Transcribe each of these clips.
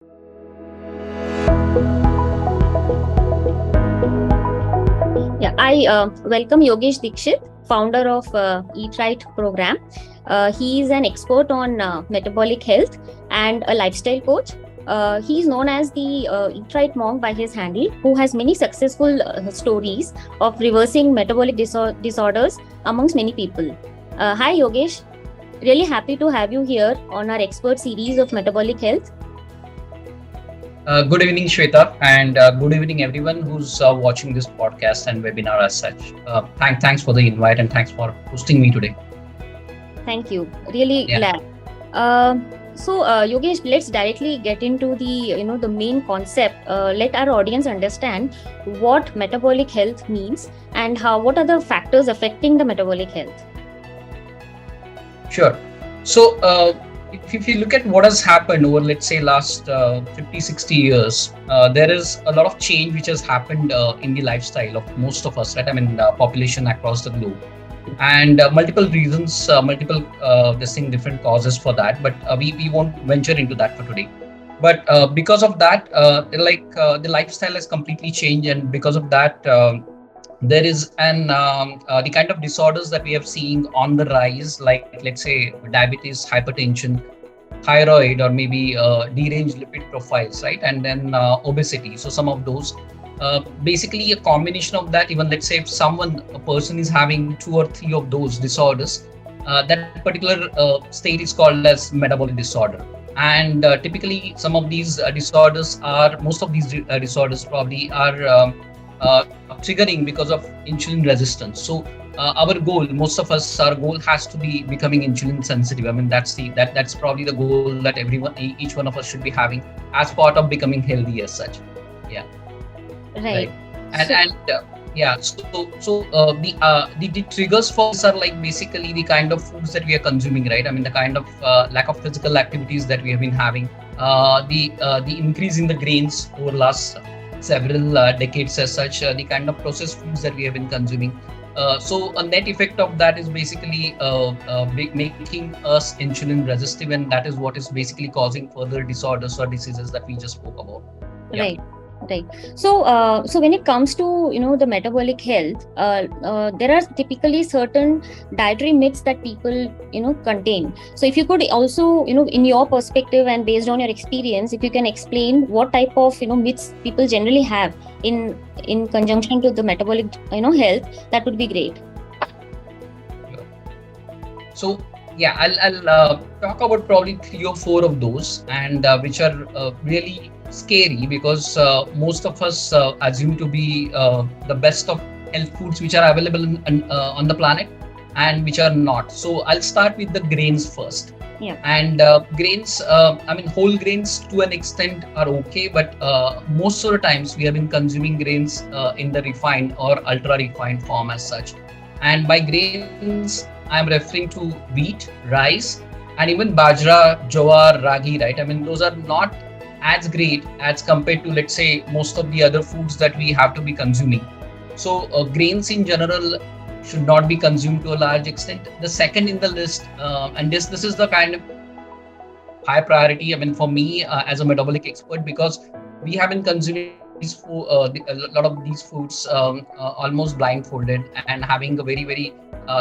Yeah, I welcome Yogesh Dikshit, founder of Eat Right program. He is an expert on metabolic health and a lifestyle coach. He is known as the Eat Right Monk by his handle, who has many successful stories of reversing metabolic disorders amongst many people. Hi, Yogesh. Really happy to have you here on our expert series of metabolic health. Good evening, Shweta, and good evening, everyone who's watching this podcast and webinar as such. Thanks for the invite and thanks for hosting me today. Thank you. Really Yeah, glad. Yogesh, let's directly get into the main concept. Let our audience understand what metabolic health means and what are the factors affecting the metabolic health. sure. So, if you look at what has happened over, let's say, last 50, 60 years, there is a lot of change which has happened in the lifestyle of most of us, right? I mean, population across the globe. And multiple reasons, different causes for that, but we won't venture into that for today. But because of that, the lifestyle has completely changed, and because of that, there is the kind of disorders that we have seen on the rise, like let's say diabetes, hypertension, thyroid, or maybe deranged lipid profiles, right? And then obesity. So some of those. Basically, a combination of that. Even let's say if a person is having two or three of those disorders, that particular state is called as metabolic disorder. And typically, some of these most of these disorders probably are triggering because of insulin resistance. So our goal has to be becoming insulin sensitive. I mean, that's probably the goal that each one of us should be having as part of becoming healthy as such. Yeah. Right. Right. And yeah, the triggers for this are like basically the kind of foods that we are consuming, right? I mean, the kind of lack of physical activities that we have been having, the increase in the grains over last several decades as such, the kind of processed foods that we have been consuming. So a net effect of that is basically making us insulin resistant, and that is what is basically causing further disorders or diseases that we just spoke about. Yeah. Right. Right. So when it comes to the metabolic health, there are typically certain dietary myths that people contain. So if you could also in your perspective and based on your experience, if you can explain what type of myths people generally have in conjunction to the metabolic health, that would be great. So yeah, I'll talk about probably three or four of those, and which are really scary because most of us assume to be the best of health foods which are available on the planet, and which are not. So I'll start with the grains first. Yeah. And grains, I mean, whole grains to an extent are okay, but most of the times we have been consuming grains in the refined or ultra refined form as such. And by grains, I'm referring to wheat, rice, and even bajra, jowar, ragi, right? I mean, those are not as great as compared to, let's say, most of the other foods that we have to be consuming. So grains in general should not be consumed to a large extent. The second in the list, and this is the kind of high priority, I mean, for me as a metabolic expert, because we have been consuming a lot of these foods almost blindfolded and having a very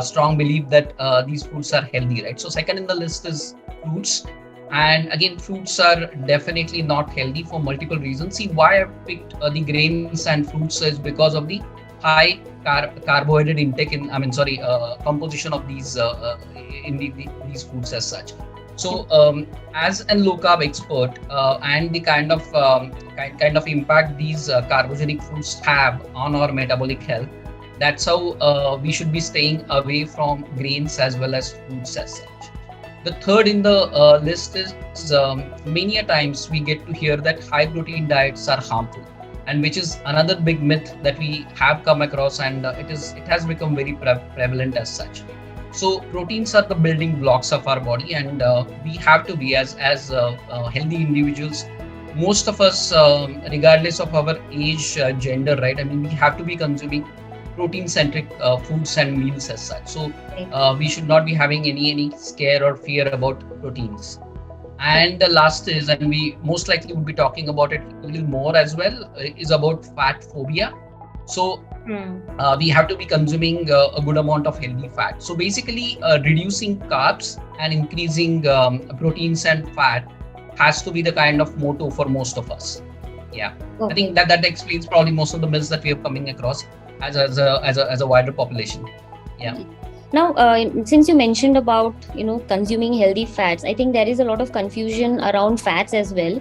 strong belief that these foods are healthy, right? So second in the list is fruits. And again, fruits are definitely not healthy for multiple reasons. See, why I picked the grains and fruits is because of the high carbohydrate intake composition of these these foods as such. So as a low carb expert and the kind of impact these carbohydrate foods have on our metabolic health, that's how we should be staying away from grains as well as fruits as such. The third in the list is many a times we get to hear that high protein diets are harmful, and which is another big myth that we have come across, and it has become very prevalent as such. So proteins are the building blocks of our body, and we have to be as healthy individuals. Most of us, regardless of our age, gender, right? I mean, we have to be consuming protein-centric foods and meals as such. So we should not be having any scare or fear about proteins. And the last is, and we most likely would be talking about it a little more as well, is about fat phobia. So Hmm. we have to be consuming a good amount of healthy fat. So basically, reducing carbs and increasing proteins and fat has to be the kind of motto for most of us. Yeah, I think Okay. that explains probably most of the myths that we are coming across as a wider population. Yeah. Now, since you mentioned about consuming healthy fats, I think there is a lot of confusion around fats as well,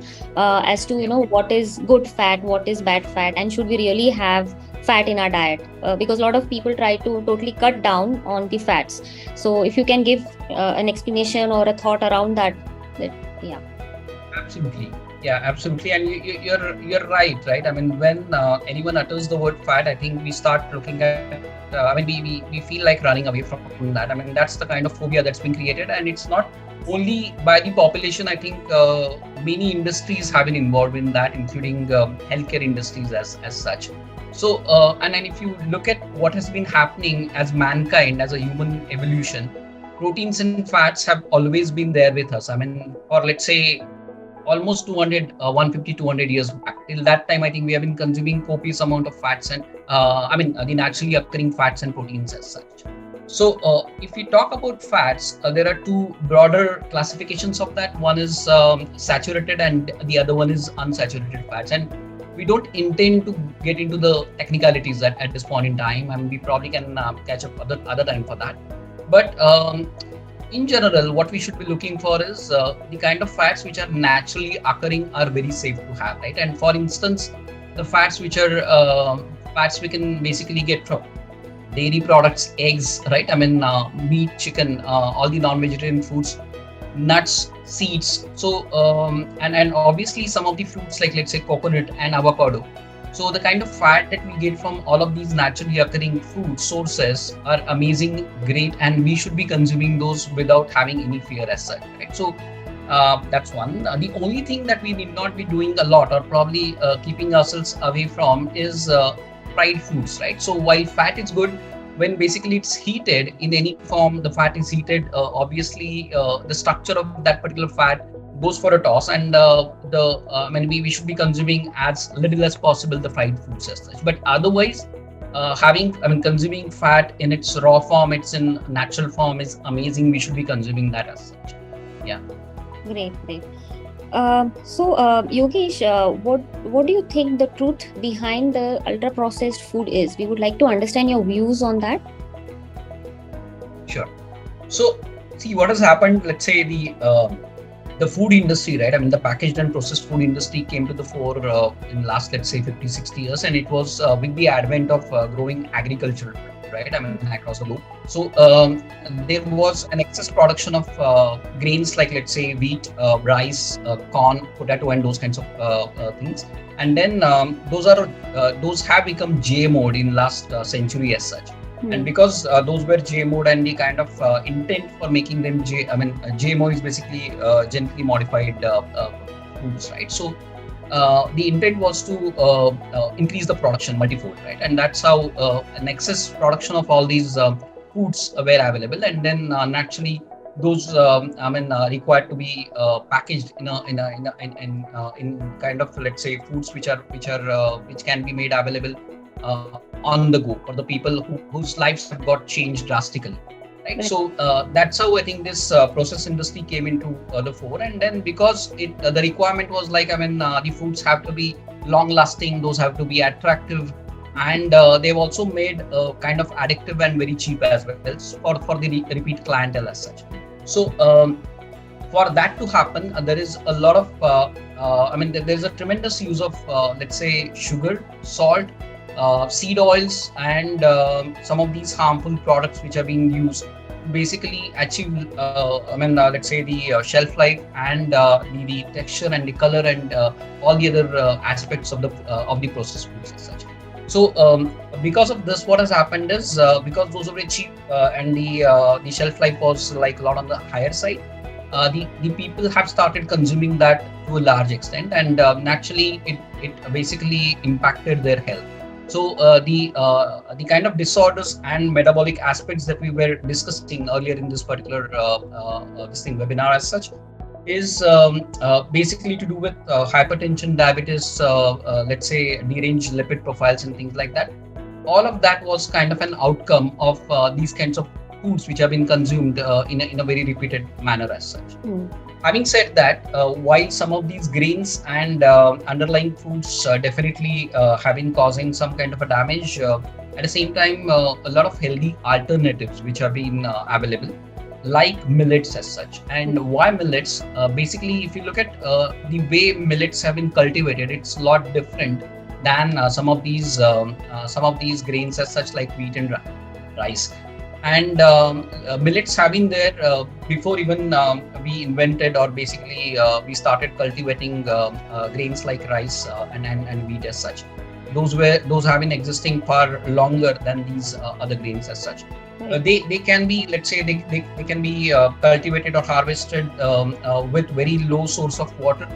as to Yeah. what is good fat, what is bad fat, and should we really have fat in our diet? Because a lot of people try to totally cut down on the fats. So, if you can give an explanation or a thought around that yeah. Absolutely. Yeah, absolutely. And you're right, right? I mean, when anyone utters the word fat, I think we start looking at. I mean, we feel like running away from that. I mean, that's the kind of phobia that's been created, and it's not only by the population. I think many industries have been involved in that, including healthcare industries as such. So, and if you look at what has been happening as mankind, as a human evolution, proteins and fats have always been there with us. I mean, or let's say almost 200 150 200 years back. Till that time, I think we have been consuming copious amount of fats and the naturally occurring fats and proteins as such. So if we talk about fats, there are two broader classifications of that. One is saturated and the other one is unsaturated fats, and we don't intend to get into the technicalities at this point in time. I mean, we probably can catch up other time for that. But in general, what we should be looking for is the kind of fats which are naturally occurring are very safe to have, right? And for instance, the fats which are fats we can basically get from dairy products, eggs, right? I mean, meat, chicken, all the non-vegetarian foods, nuts, seeds. So, and obviously some of the fruits like, let's say, coconut and avocado. So the kind of fat that we get from all of these naturally occurring food sources are amazing, great, and we should be consuming those without having any fear as such, right? So that's one. The only thing that we need not be doing a lot, or probably keeping ourselves away from, is fried foods, right? So while fat is good, when basically it's heated in any form, the fat is heated. Obviously, the structure of that particular fat goes for a toss, and I mean, we should be consuming as little as possible the fried foods as such. But otherwise, consuming fat in its raw form, it's in natural form, is amazing. We should be consuming that as such. Yeah. Great, great. So, Yogesh, what do you think the truth behind the ultra processed food is? We would like to understand your views on that. Sure. So, see what has happened. Let's say the food industry, right? I mean, the packaged and processed food industry came to the fore in last, let's say, 50, 60 years. And it was with the advent of growing agriculture, right? I mean, across the globe. So there was an excess production of grains like, let's say, wheat, rice, corn, potato, and those kinds of things. And then those have become GMO'd in last century as such. And because those were GMO'd, and the kind of intent for making them GMO is basically genetically modified foods, right? So the intent was to increase the production multifold, right? And that's how an excess production of all these foods were available, and then naturally those required to be packaged in kind of, let's say, foods which can be made available on the go for the people whose lives have got changed drastically, right? So that's how I think this process industry came into the fore. And then because the requirement was like, the foods have to be long lasting, those have to be attractive, and they've also made kind of addictive and very cheap as well for the repeat clientele as such. So for that to happen, there is a lot of there's a tremendous use of let's say sugar, salt, seed oils, and some of these harmful products which are being used to basically achieve let's say the shelf life and the texture and the color and all the other aspects of the processed foods as such. So because of this, what has happened is because those were cheap and the shelf life was like a lot on the higher side, the people have started consuming that to a large extent, and naturally it basically impacted their health. So the kind of disorders and metabolic aspects that we were discussing earlier in this particular webinar as such, is basically to do with hypertension, diabetes, let's say deranged lipid profiles and things like that. All of that was kind of an outcome of these kinds of foods which have been consumed in a very repeated manner as such. Mm. Having said that, while some of these grains and underlying foods definitely have been causing some kind of a damage, at the same time, a lot of healthy alternatives which have been available, like millets as such. And why millets? Basically, if you look at the way millets have been cultivated, it's a lot different than some of these grains as such, like wheat and rice. And millets have been there before even we invented, or basically we started cultivating grains like rice and wheat as such. Those have been existing far longer than these other grains as such. They can be, let's say, they can be cultivated or harvested with very low source of water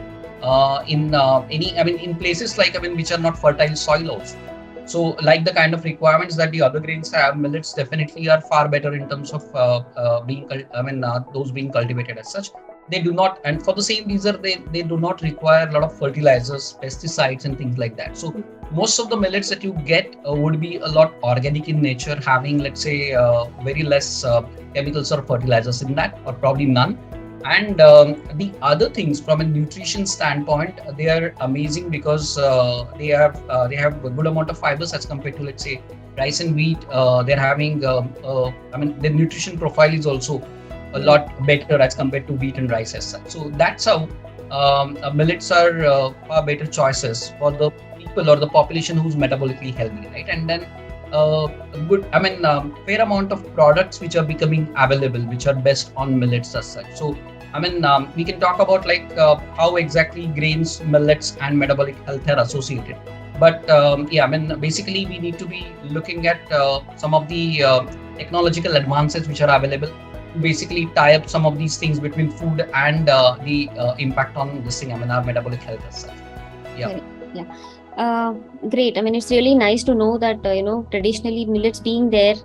in in places like, which are not fertile soil also. So like the kind of requirements that the other grains have, millets definitely are far better in terms of those being cultivated as such. They do not, and for the same reason, they do not require a lot of fertilizers, pesticides and things like that. So most of the millets that you get would be a lot organic in nature, having, let's say, very less chemicals or fertilizers in that, or probably none. And the other things from a nutrition standpoint, they are amazing because they have a good amount of fibers as compared to, let's say, rice and wheat. They're having the nutrition profile is also a lot better as compared to wheat and rice as such. So that's how millets are far better choices for the people or the population who's metabolically healthy, right? And then fair amount of products which are becoming available, which are best on millets as such. So we can talk about like how exactly grains, millets, and metabolic health are associated. But basically we need to be looking at some of the technological advances which are available to basically tie up some of these things between food and the impact on this thing, our metabolic health as such. Yeah. Yeah. Great. It's really nice to know that traditionally millets being there,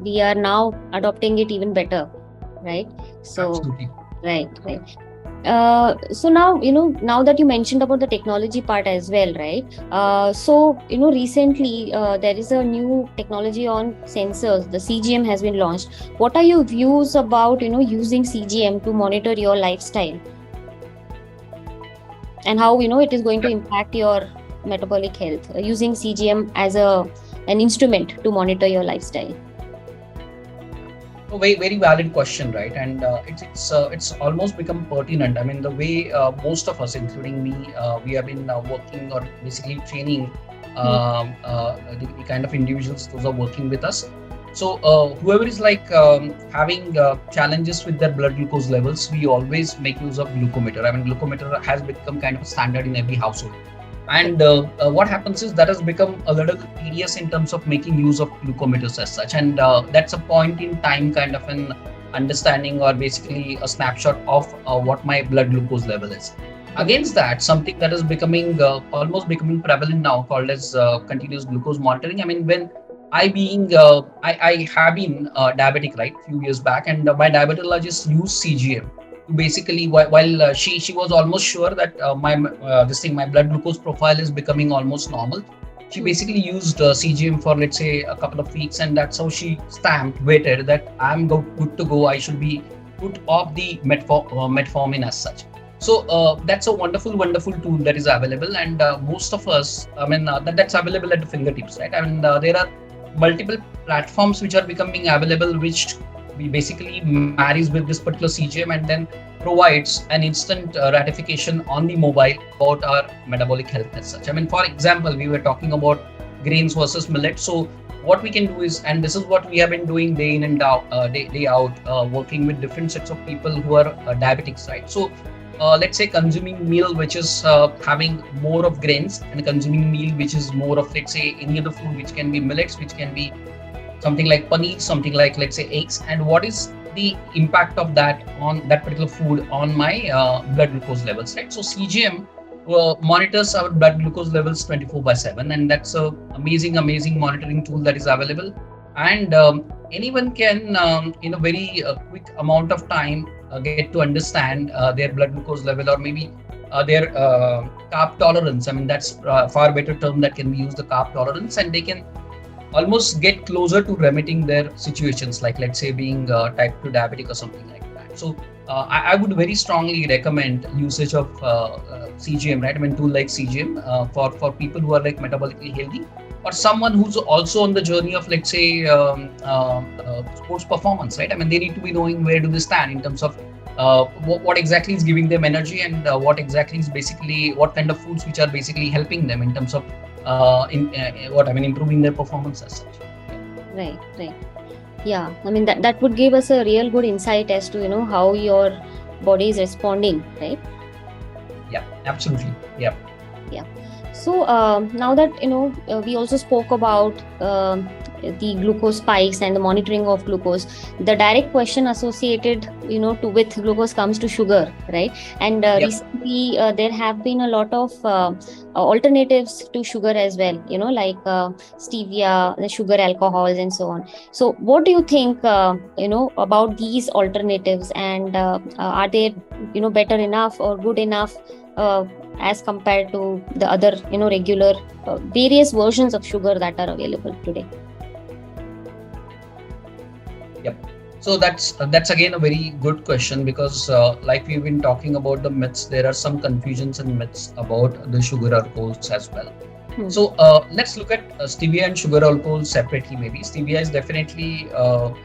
we are now adopting it even better, right? So absolutely. Right. So now, now that you mentioned about the technology part as well, right? Recently there is a new technology on sensors. The CGM has been launched. What are your views about, using CGM to monitor your lifestyle? And how, it is going to impact your metabolic health, using CGM as an instrument to monitor your lifestyle? Very, very valid question, right? And it's almost become pertinent. The way most of us, including me, we have been working or basically training the kind of individuals those are working with us. So whoever is like having challenges with their blood glucose levels, we always make use of glucometer. Glucometer has become kind of a standard in every household. And what happens is that has become a little tedious in terms of making use of glucometers as such. And that's a point in time kind of an understanding, or basically a snapshot of what my blood glucose level is. Against that, something that is becoming almost becoming prevalent now, called as continuous glucose monitoring. When I have been diabetic, right, few years back, and my diabetologist used CGM. Basically, while she was almost sure that my blood glucose profile is becoming almost normal, she basically used CGM for, let's say, a couple of weeks, and that's how she waited that I'm good to go. I should be put off the metformin as such. So that's a wonderful tool that is available, and most of us, that's available at the fingertips, right? There are multiple platforms which are becoming available, which we basically marries with this particular CGM and then provides an instant ratification on the mobile about our metabolic health as such. For example, we were talking about grains versus millet. So what we can do is, and this is what we have been doing day in and day out, working with different sets of people who are diabetics, right? So let's say consuming meal which is having more of grains, and consuming meal which is more of, let's say, any other food which can be millets, which can be something like paneer, something like, let's say, eggs, and what is the impact of that on that particular food on my blood glucose levels, right? So CGM monitors our blood glucose levels 24/7, and that's a amazing monitoring tool that is available. And anyone can, in a very quick amount of time, get to understand their blood glucose level, or maybe their carb tolerance. I mean, that's far better term that can be used, the carb tolerance, and they can almost get closer to remitting their situations, like let's say being type 2 diabetic or something like that. So I would very strongly recommend usage of CGM, right? I mean, tool like CGM for people who are like metabolically healthy, or someone who's also on the journey of, let's say, sports performance, right? I mean, they need to be knowing where do they stand in terms of what exactly is giving them energy, and what exactly is basically what kind of foods which are basically helping them in terms of improving their performance as such. Right. Yeah, I mean that would give us a real good insight as to how your body is responding, right? Yeah, absolutely. Yeah. So now that we also spoke about the glucose spikes and the monitoring of glucose, the direct question associated with glucose comes to sugar, right? And recently there have been a lot of alternatives to sugar as well, like stevia, the sugar alcohols, and so on. So what do you think about these alternatives, and are they better enough or good enough as compared to the other regular various versions of sugar that are available today? Yep. So that's again a very good question, because like we've been talking about the myths, there are some confusions and myths about the sugar alcohols as well. So let's look at stevia and sugar alcohol separately. Maybe stevia is definitely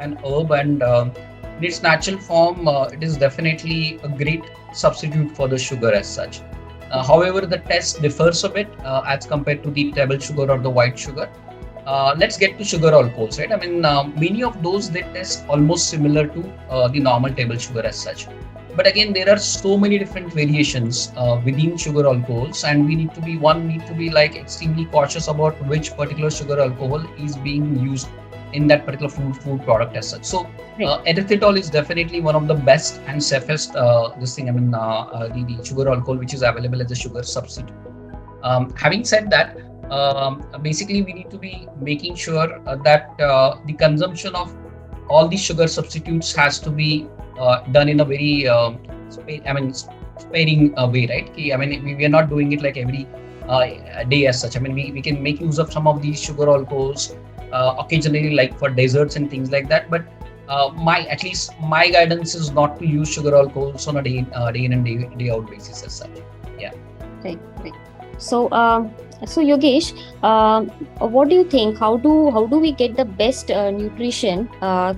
an herb, and in its natural form, it is definitely a great substitute for the sugar as such. However, the test differs a bit as compared to the table sugar or the white sugar. Let's get to sugar alcohols, right? I mean, many of those, they test almost similar to the normal table sugar as such. But again, there are so many different variations within sugar alcohols, and we need to be like extremely cautious about which particular sugar alcohol is being used in that particular food product as such. So erythritol is definitely one of the best and safest the sugar alcohol which is available as a sugar substitute. Having said that, basically we need to be making sure that the consumption of all these sugar substitutes has to be done in a very sparing way, right? I mean, we are not doing it like every day as such. I mean, we can make use of some of these sugar alcohols occasionally, like for desserts and things like that. But my guidance is not to use sugar alcohols on a day in and day out basis as such. Yeah. Right. So Yogesh, what do you think? How do we get the best nutrition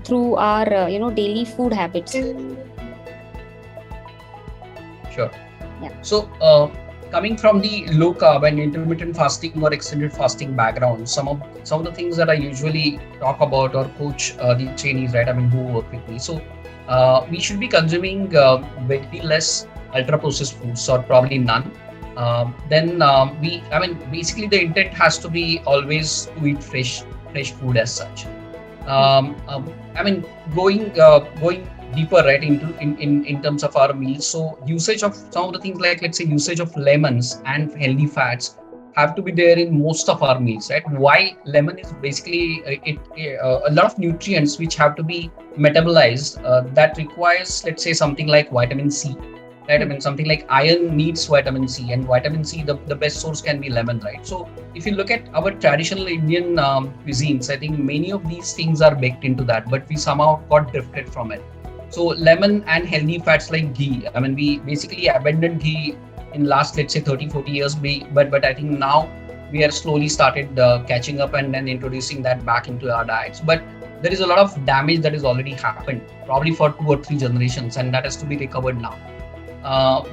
through our daily food habits? Sure. Yeah. So coming from the low carb and intermittent fasting or extended fasting background, some of the things that I usually talk about or coach the trainees, right? I mean, who work with me. So we should be consuming very less ultra processed foods, or probably none. Basically the intent has to be always to eat fresh food as such. Going deeper, right, in terms of our meals. So usage of some of the things, like let's say usage of lemons and healthy fats have to be there in most of our meals, right? Why? Lemon is basically a lot of nutrients which have to be metabolized that requires, let's say, something like vitamin C. Right? I mean, something like iron needs vitamin C, and vitamin C, the best source can be lemon, right? So if you look at our traditional Indian cuisines, I think many of these things are baked into that, but we somehow got drifted from it. So lemon and healthy fats like ghee, I mean, we basically abandoned ghee in last, let's say, 30-40 years, but I think now we are slowly started catching up and then introducing that back into our diets. But there is a lot of damage that has already happened, probably for 2 or 3 generations, and that has to be recovered now.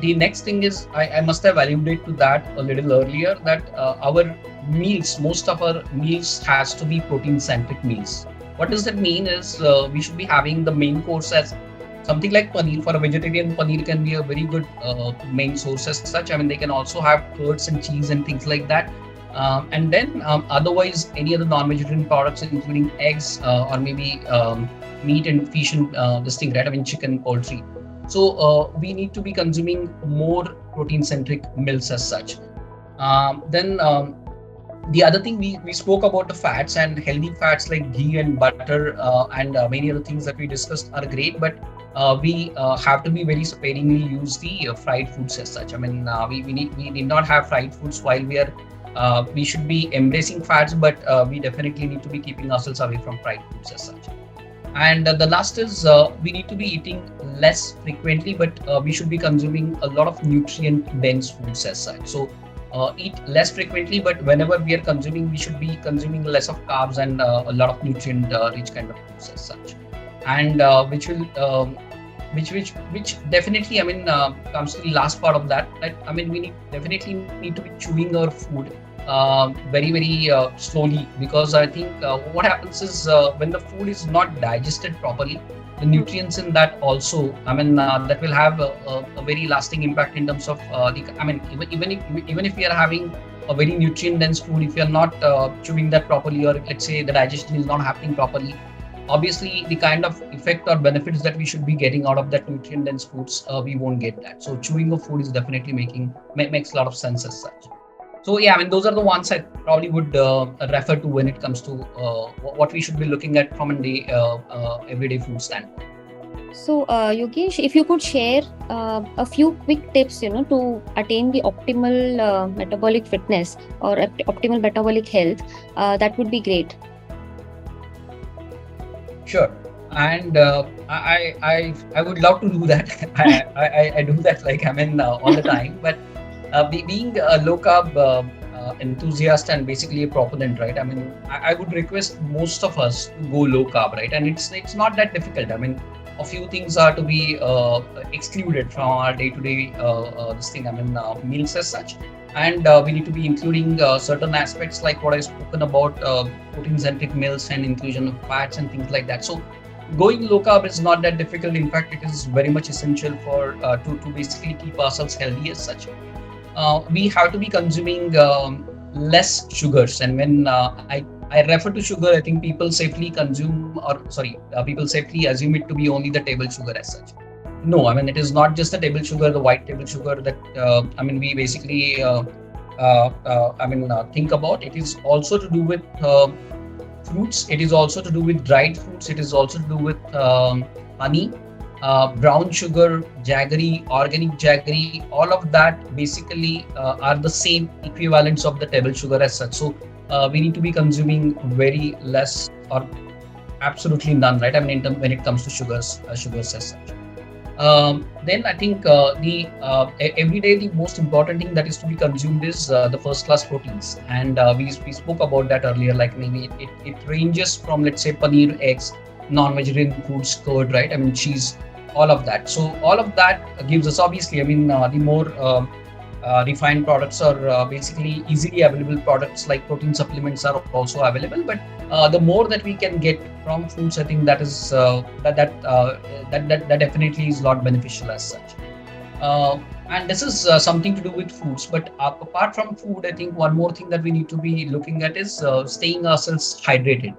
The next thing is, I must have alluded to that a little earlier, that our meals, most of our meals has to be protein-centric meals. What does that mean is we should be having the main course as something like paneer. For a vegetarian, paneer can be a very good main source as such. I mean, they can also have curds and cheese and things like that. And then otherwise, any other non-vegetarian products, including eggs or maybe meat and fish and this thing, right? I mean, chicken, poultry. So we need to be consuming more protein-centric meals as such. Then The other thing, we spoke about the fats, and healthy fats like ghee and butter and many other things that we discussed are great, but we have to be very sparingly use the fried foods as such. I mean, we need not have fried foods while we should be embracing fats, but we definitely need to be keeping ourselves away from fried foods as such. And the last is we need to be eating less frequently, but we should be consuming a lot of nutrient dense foods as such. So eat less frequently, but whenever we are consuming, we should be consuming less of carbs and a lot of nutrient rich kind of foods as such. And which definitely, I mean, comes to the last part of that. I mean, we definitely need to be chewing our food very slowly, because I think what happens is when the food is not digested properly, the nutrients in that also, I mean, that will have a very lasting impact in terms of I mean, even if we are having a very nutrient dense food, if you are not chewing that properly, or let's say the digestion is not happening properly, obviously the kind of effect or benefits that we should be getting out of that nutrient dense foods, we won't get that. So chewing of food is definitely makes a lot of sense as such. So yeah, I mean, those are the ones I probably would refer to when it comes to what we should be looking at from everyday food standpoint. So, Yogesh, if you could share a few quick tips, to attain the optimal metabolic fitness or optimal metabolic health, that would be great. Sure. And I would love to do that. I do that, like, I mean, all the time. But being a low carb enthusiast and basically a proponent, right? I mean, I would request most of us to go low carb, right? And it's not that difficult. I mean, a few things are to be excluded from our day-to-day this thing. I mean, meals as such, and we need to be including certain aspects like what I've spoken about, protein-centric meals and inclusion of fats and things like that. So going low carb is not that difficult. In fact, it is very much essential for to basically keep ourselves healthy as such. We have to be consuming less sugars, and when I refer to sugar, I think people safely people safely assume it to be only the table sugar as such. No, I mean, it is not just the table sugar, the white table sugar that I mean, we basically think about. It is also to do with fruits. It is also to do with dried fruits. It is also to do with honey, brown sugar, jaggery, organic jaggery. All of that basically are the same equivalents of the table sugar as such. So we need to be consuming very less or absolutely none, right? I mean, when it comes to sugars as such. Then I think every day the most important thing that is to be consumed is the first class proteins, and we spoke about that earlier. Like, maybe it ranges from, let's say, paneer, eggs, non-vegetarian foods, curd, right? I mean, cheese, all of that. So all of that gives us, obviously, I mean, the more refined products or basically easily available products like protein supplements are also available, but the more that we can get from foods, I think that is that definitely is a lot beneficial as such. And this is something to do with foods, but apart from food, I think one more thing that we need to be looking at is staying ourselves hydrated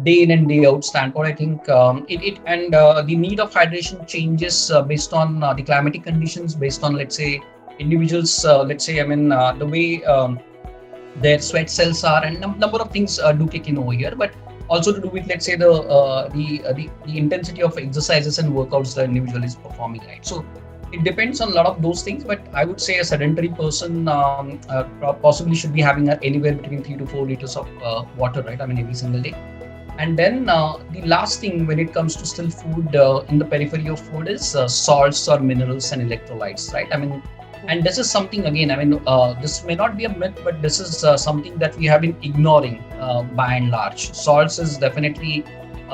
day in and day out standpoint. I think the need of hydration changes based on the climatic conditions, based on, let's say, individuals, let's say, I mean, the way their sweat cells are, and number of things do kick in over here, but also to do with, let's say, the intensity of exercises and workouts the individual is performing, right? So it depends on a lot of those things, but I would say a sedentary person possibly should be having anywhere between 3 to 4 liters of water, right? I mean, every single day. And then the last thing when it comes to still food in the periphery of food is salts or minerals and electrolytes, right? I mean, and this is something, again, I mean, this may not be a myth, but this is something that we have been ignoring by and large. Salts is definitely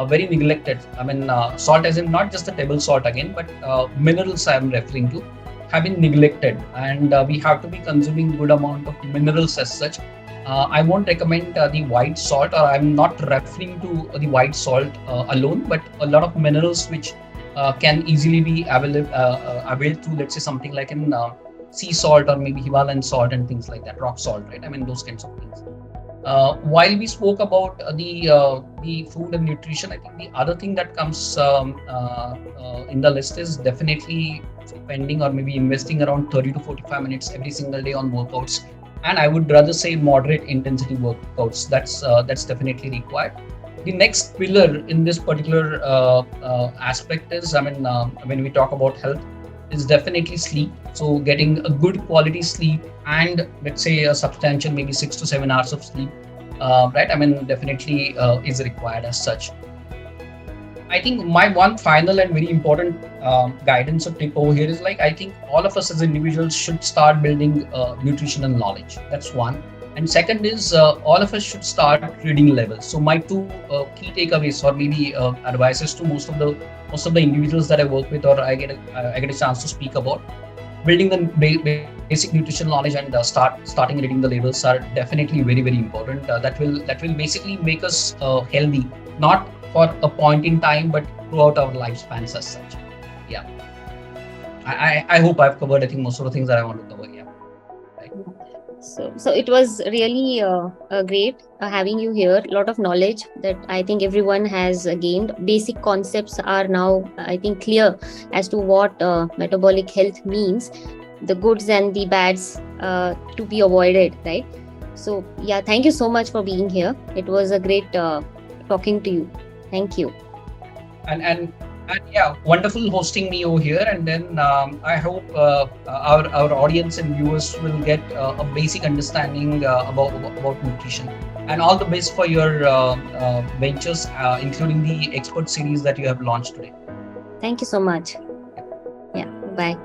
very neglected. I mean, salt as in not just the table salt again, but minerals I am referring to have been neglected, and we have to be consuming good amount of minerals as such. I won't recommend the white salt, or I'm not referring to the white salt alone, but a lot of minerals which can easily be availed through, let's say, something like in sea salt or maybe Himalayan salt and things like that, rock salt, right? I mean, those kinds of things. While we spoke about the food and nutrition, I think the other thing that comes in the list is definitely spending or maybe investing around 30 to 45 minutes every single day on workouts. and I would rather say moderate intensity workouts. That's definitely required. The next pillar in this particular aspect is, when we talk about health, is definitely sleep. So getting a good quality sleep, and let's say a substantial maybe 6 to 7 hours of sleep, right? Definitely is required as such. I think my one final and very important guidance or tip over here is, like, I think all of us as individuals should start building nutritional knowledge. That's one. And second is, all of us should start reading levels. So my two key takeaways, or maybe advices to most of the individuals that I work with, or I get a chance to speak about, building the basic nutritional knowledge and starting reading the labels are definitely very, very important. That will basically make us healthy, not for a point in time, but throughout our lifespans as such. Yeah, I hope I've covered, I think, most of the things that I want to cover. Yeah, right. So it was really great having you here. A lot of knowledge that I think everyone has gained. Basic concepts are now, I think, clear as to what metabolic health means, the goods and the bads to be avoided, right? So yeah, thank you so much for being here. It was a great talking to you. Thank you. And yeah, wonderful hosting me over here. And then I hope our audience and viewers will get a basic understanding about nutrition. And all the best for your ventures, including the expert series that you have launched today. Thank you so much. Yeah, bye.